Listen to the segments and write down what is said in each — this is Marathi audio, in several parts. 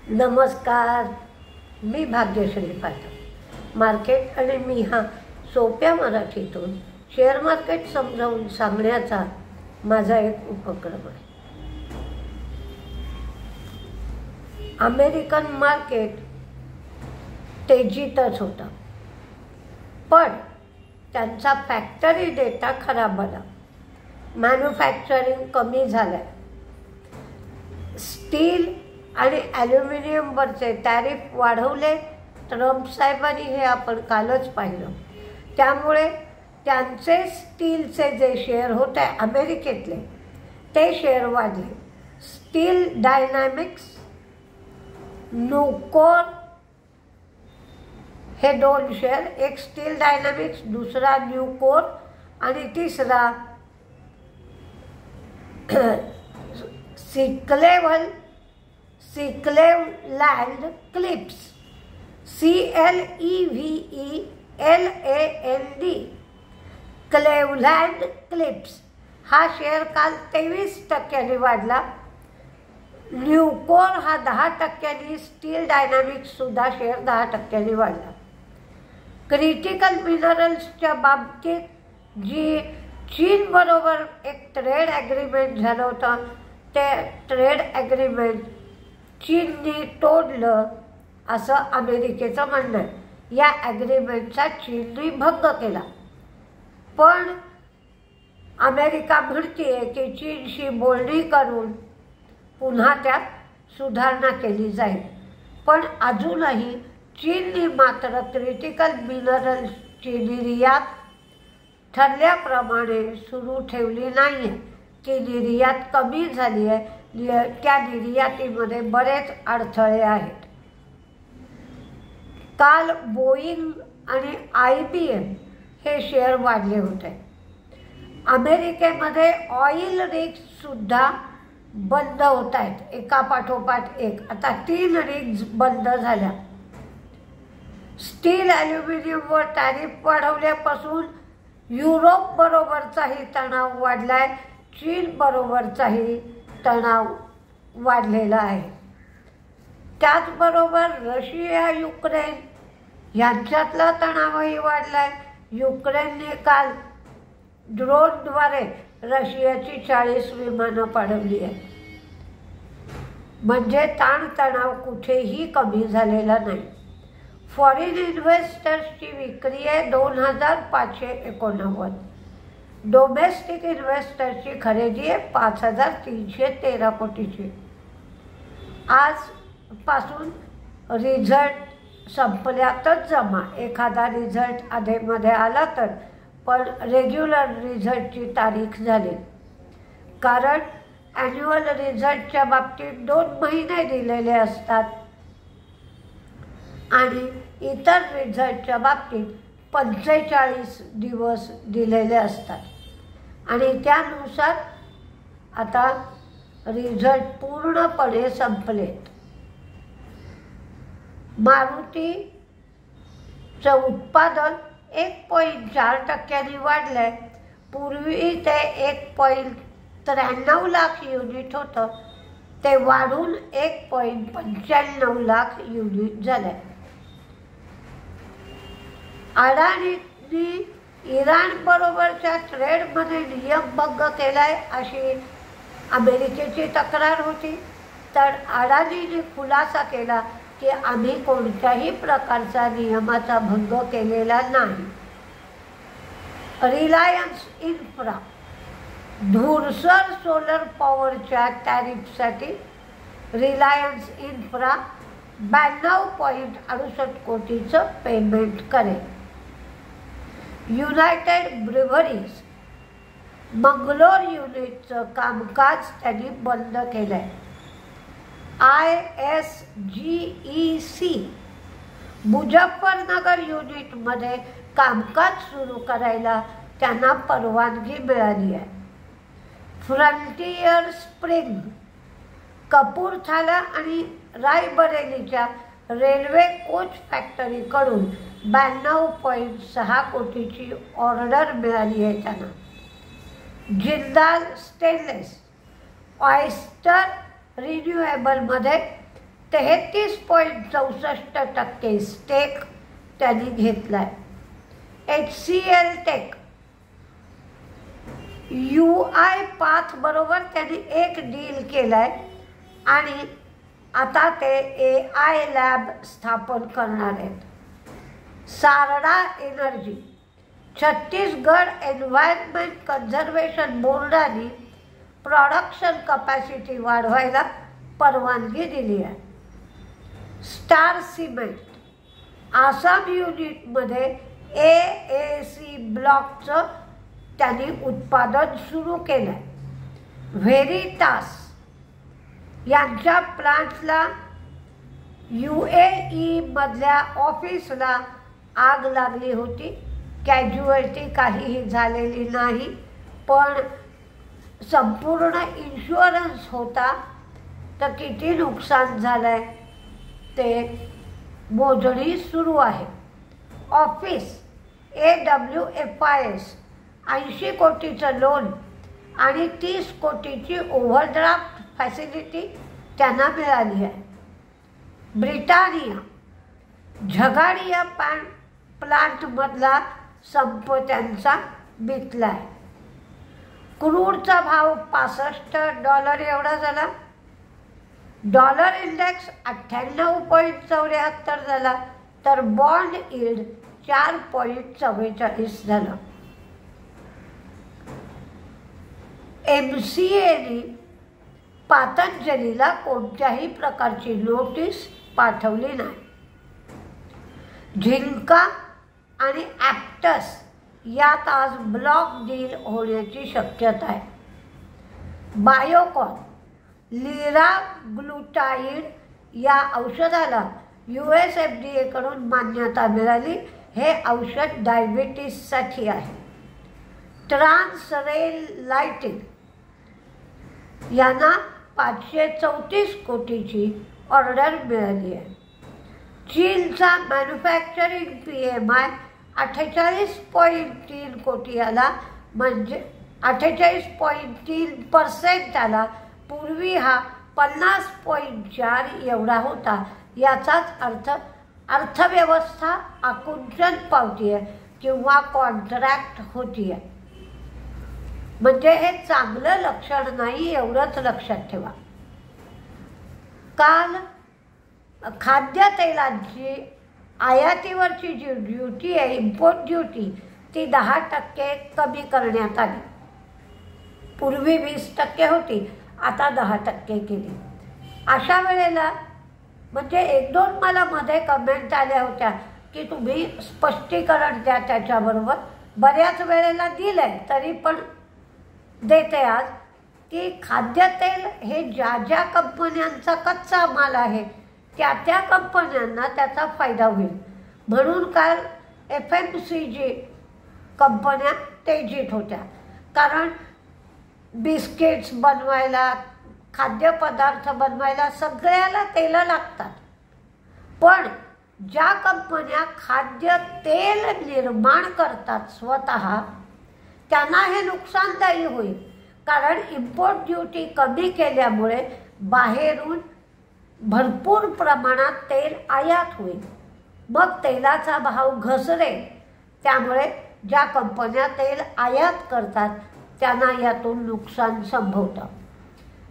नमस्कार, मी भाग्यश्री पाठक. मार्केट आणि मी हा सोप्या मराठीतून शेअर मार्केट समजावून सांगण्याचा माझा एक उपक्रम आहे. अमेरिकन मार्केट तेजीतच होता, पण त्यांचा फॅक्टरी डेटा खराब आला. मॅन्युफॅक्चरिंग कमी झालं. स्टील आणि ॲल्युमिनियमवरचे टॅरिफ वाढवले. ट्रम्प साहेबांनी हे आपण कालच पाहिलं. त्यामुळे त्यांचे स्टीलचे जे शेअर होते अमेरिकेतले ते शेअर वाढले. स्टील डायनॅमिक्स, न्यूकोर हे दोन शेअर, एक स्टील डायनॅमिक्स, दुसरा न्यूकोर आणि तिसरा क्लेवलँड क्लिप्स, CLEVELAND, क्लेवलँड क्लिप्स हा शेअर काल 23% वाढला. न्यूकोर हा 10%, स्टील डायनॅमिक्ससुद्धा शेअर 10% वाढला. क्रिटिकल मिनरल्सच्या बाबतीत जी चीनबरोबर एक ट्रेड ॲग्रीमेंट झालं होतं, ते ट्रेड ॲग्रीमेंट चीनने तोडलं असं अमेरिकेचं म्हणणं आहे. या ॲग्रीमेंटचा चीनने भंग केला, पण अमेरिका म्हणते आहे की चीनशी बोलणी करून पुन्हा त्यात सुधारणा केली जाईल. पण अजूनही चीनने मात्र क्रिटिकल मिनरल्सची निर्यात ठरल्याप्रमाणे सुरू ठेवली नाही आहे. ती निर्यात कमी झाली आहे. त्या निर्यातीमध्ये बरेच अडथळे आहेत. काल बोईंग आणि IBM हे शेअर वाढले होते. अमेरिकेमध्ये ऑइल रिग्जसुद्धा बंद होत आहेत, एकापाठोपाठ एक. आता 3 रिग्ज बंद झाल्या. स्टील ॲल्युमिनियमवर टॅरिफ वाढवल्यापासून युरोपबरोबरचाही तणाव वाढला आहे. चीनबरोबरचाही तणाव वाढलेला आहे. त्याचबरोबर रशिया युक्रेन यांच्यातला तणावही वाढला आहे. युक्रेनने काल ड्रोनद्वारे रशियाची 40 विमानं पाडवली आहेत. म्हणजे ताणतणाव कुठेही कमी झालेला नाही. फॉरेन इन्व्हेस्टर्सची विक्री आहे 2589. डोमेस्टिक इन्व्हेस्टर्सची खरेदी आहे 5313 कोटीची. आजपासून रिझल्ट संपल्यातच जमा. एखादा रिझल्ट आधेमध्ये आला तर, पण रेग्युलर रिझल्टची तारीख झाली. कारण ॲन्युअल रिझल्टच्या बाबतीत 2 महिने दिलेले असतात आणि इतर रिझल्टच्या बाबतीत 45 दिवस दिलेले असतात. आणि त्यानुसार आता रिझल्ट पूर्णपणे संपलेत. मारुतीचं उत्पादन 1.4% वाढलं आहे. पूर्वी ते 1.93 लाख युनिट होतं, ते वाढून 1.95 लाख युनिट झालं. अडाणींनी इराणबरोबरच्या ट्रेडमध्ये नियमभंग केला आहे अशी अमेरिकेची तक्रार होती. तर अडाणींनी खुलासा केला की आम्ही कोणत्याही प्रकारचा नियमाचा भंग केलेला नाही. रिलायन्स इन्फ्रा धुरसर सोलर पॉवरच्या टॅरिफसाठी रिलायन्स इन्फ्रा 92.68 कोटीचं पेमेंट करेल. युनायटेड ब्रिव्हरीज मंगलोर युनिटचं कामकाज त्यांनी बंद केलं आहे. ISGEC मुझफ्फरनगर युनिटमध्ये कामकाज सुरू करायला त्यांना परवानगी मिळाली आहे. फ्रंटियर स्प्रिंग कपूरथाला आणि रायबरेलीच्या रेल्वे कोच फॅक्टरीकडून 92.6 कोटीची ऑर्डर मिळाली आहे त्यांना. जिंदाल स्टेनलेस ऑयस्टर रिन्युएबलमध्ये 33.64% स्टेक त्यांनी घेतलाय. HCL टेक UiPath बरोबर त्यांनी एक डील केलाय आणि आता ते AI लॅब स्थापन करणार आहेत. Sarda energy, Chhattisgarh environment conservation बोर्डाने प्रोडक्शन कपॅसिटी वाढवायला परवानगी दिली आहे. स्टार सिमेंट आसाम युनिटमध्ये AAC ब्लॉकचं त्यांनी उत्पादन सुरू केलं आहे. व्हेरिटास यांच्या प्लांटला UAE मधल्या ऑफिसला आग लागली होती. कॅज्युअल्टी काहीही झालेली नाही, पण संपूर्ण इन्शुरन्स होता. तर किती नुकसान झालंय ते मोजणी सुरू आहे. ऑफिस AWFIS 80 कोटीचं लोन आणि 30 कोटीची ओव्हरड्राफ्ट फॅसिलिटी त्यांना मिळाली आहे. ब्रिटानिया झगाडिया प्लांटमधला संप त्यांचा बितलाय. क्रूडचा भाव $65 एवढा झाला. डॉलर इंडेक्स 98.74 झाला. तर बॉन्ड यील्ड 4.44 झालं. MCAने पतंजलीला कोणत्याही प्रकारची नोटीस पाठवली नाही. झिंका आणि ॲप्टस यात आज ब्लॉक डील होण्याची शक्यता आहे. बायोकॉन लिराग्लुटाईड या औषधाला US FDA कडून मान्यता मिळाली. हे औषध डायबिटीससाठी आहे. ट्रान्सरेल लाइटिंग यांना 534 कोटीची ऑर्डर मिळाली आहे. चीनचा मॅन्युफॅक्चरिंग PMI 48.3 कोटी आला, म्हणजे 48.3% आला. पूर्वी हा 50.4 एवढा होता. याचाच अर्थ अर्थव्यवस्था आकुंचन पावतीये किंवा कॉन्ट्रॅक्ट होतीये. म्हणजे हे चांगलं लक्षण नाही, एवढंच लक्षात ठेवा. काल खाद्यतेलांची आयातीवरची जी ड्युटी आहे, इम्पोर्ट ड्युटी, ती 10% कमी करण्यात आली. पूर्वी 20% होती, आता 10% केली. अशा वेळेला म्हणजे 1-2 मला मध्ये कमेंट आल्या होत्या की तुम्ही स्पष्टीकरण द्या त्याच्याबरोबर. बऱ्याच वेळेला दिलं आहे, तरी पण देते आज की खाद्यतेल हे ज्या ज्या कंपन्यांचा कच्चा माल आहे त्या कंपन्यांना त्याचा फायदा होईल. म्हणून काल FMCG कंपन्या तेजीत होत्या. कारण बिस्किट्स बनवायला, खाद्यपदार्थ बनवायला सगळ्याला तेल लागतात. पण ज्या कंपन्या खाद्यतेल निर्माण करतात स्वतः, त्यांना हे नुकसानदायी होईल. कारण इम्पोर्ट ड्युटी कमी केल्यामुळे बाहेरून भरपूर प्रमाणात तेल आयात होईल. मग तेलाचा भाव घसरेल. त्यामुळे ज्या कंपन्या तेल आयात करतात त्यांना यातून नुकसान संभवतं.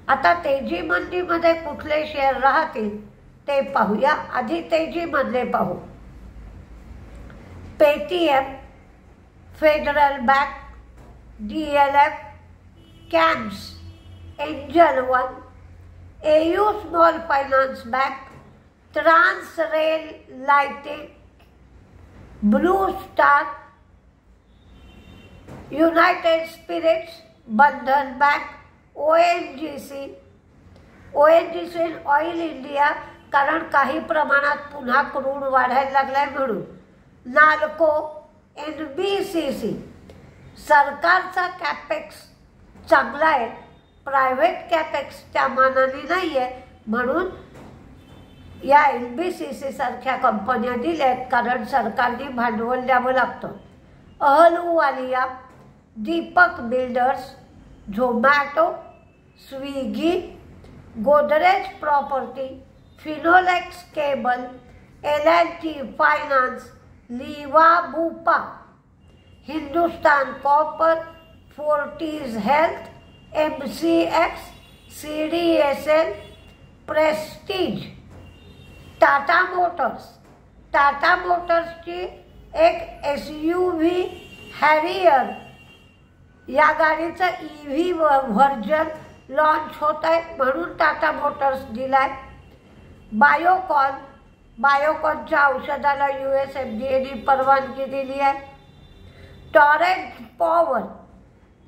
आता तेजी मंदीमध्ये कुठले शेअर राहतील ते पाहूया. आधी तेजीमधले पाहू. Paytm, Federal Bank, DLF, CAMS, Angel One, AU Small Finance Bank, Transrail Lighting, Blue Star, United Spirits, Bandhan Bank, ONGC Oil India, कारण काही प्रमाणात पुन्हा क्रूड वाढायला लागलाय म्हणून, नाल्को, NBCC. सरकारचा कॅपेक्स चांगला आहे, प्रायव्हेट कॅपेक्स त्या मानाने नाही आहे. म्हणून या NBCC सारख्या कंपन्या दिल्या आहेत, कारण सरकारने भांडवल द्यावं लागतं. Ahluwalia, Deepak Builders, Zomato, Swiggy, Godrej Property, Finolex Cable, L&T Finance, Liva Bupa, Hindustan Copper, Fortis Health, MCX, CDSL, Prestige, Tata Motors. Tata मोटर्सची एक SUV हॅरियर या गाडीचं EV व्हर्जन लॉन्च होत आहे म्हणून टाटा मोटर्स दिलाय। बायोकॉनच्या औषधाला US FDAने परवानगी दिली आहे। टॉरेंट पॉवर,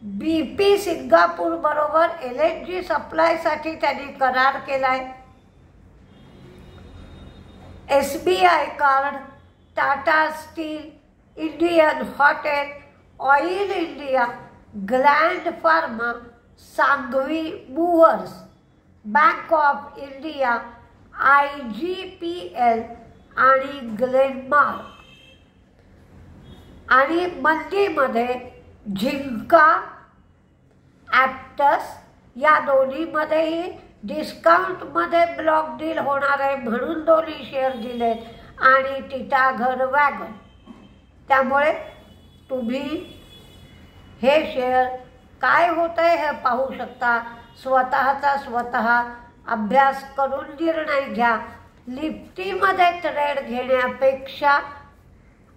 BP सिंगापूर बरोबर LNG सप्लायसाठी त्यांनी करार केलाय। SBI card, Tata steel, Indian hotel, oil India, gland pharma, Sanghvi movers, bank of India, IGPL आणि ग्लेनमार्क। आणि मंदीमध्ये झिंका, ॲप्टस या दोन्हीमध्येही डिस्काउंटमध्ये ब्लॉक डील होणार आहे म्हणून दोन्ही शेअर दिलेत आणि टिटागढ वॅगन। त्यामुळे तुम्ही हे शेअर काय होत आहे हे पाहू शकता। स्वतः अभ्यास करून निर्णय घ्या। निफ्टीमध्ये ट्रेड घेण्यापेक्षा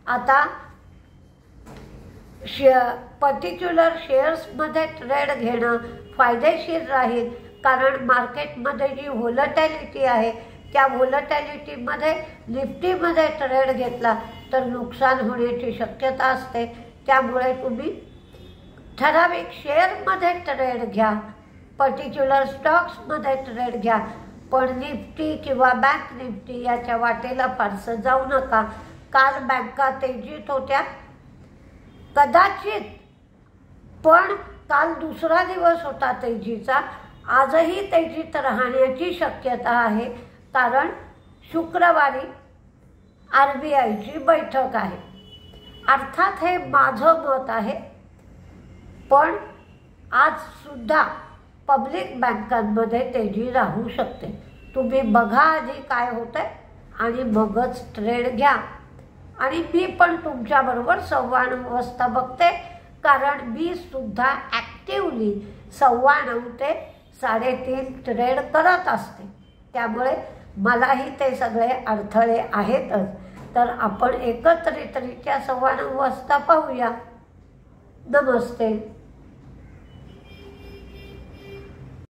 आता पर्टिक्युलर शेअर्समध्ये ट्रेड घेणं फायदेशीर राहील, कारण मार्केटमध्ये जी व्होलॅटिलिटी आहे त्या व्होलॅटिलिटीमध्ये निफ्टीमध्ये ट्रेड घेतला तर नुकसान होण्याची शक्यता असते। त्यामुळे तुम्ही ठराविक शेअरमध्ये ट्रेड घ्या, पर्टिक्युलर स्टॉक्समध्ये ट्रेड घ्या, पण निफ्टी किंवा बँक निफ्टी याच्या वाटेला फारसं जाऊ नका। काल बँका तेजीत होत्या कदाचित, पण काल दुसरा दिवस होता तेजीचा। आजही तेजीत राहण्याची शक्यता आहे, कारण शुक्रवारी RBIची बैठक आहे। अर्थात हे माझं मत आहे, पण आज सुद्धा पब्लिक बँकांमध्ये तेजी राहू शकते। तुम्ही बघा आधी काय होतंय आणि मगच ट्रेड घ्या। आणि मी पण तुमच्याबरोबर 9:15 वाजता बघते, कारण मी सुद्धा ॲक्टिवली 9:15 ते 3:30 ट्रेड करत असते। त्यामुळे मलाही ते सगळे अडथळे आहेतच। तर आपण एकत्रितरित्या 9:15 वाजता पाहूया। नमस्ते।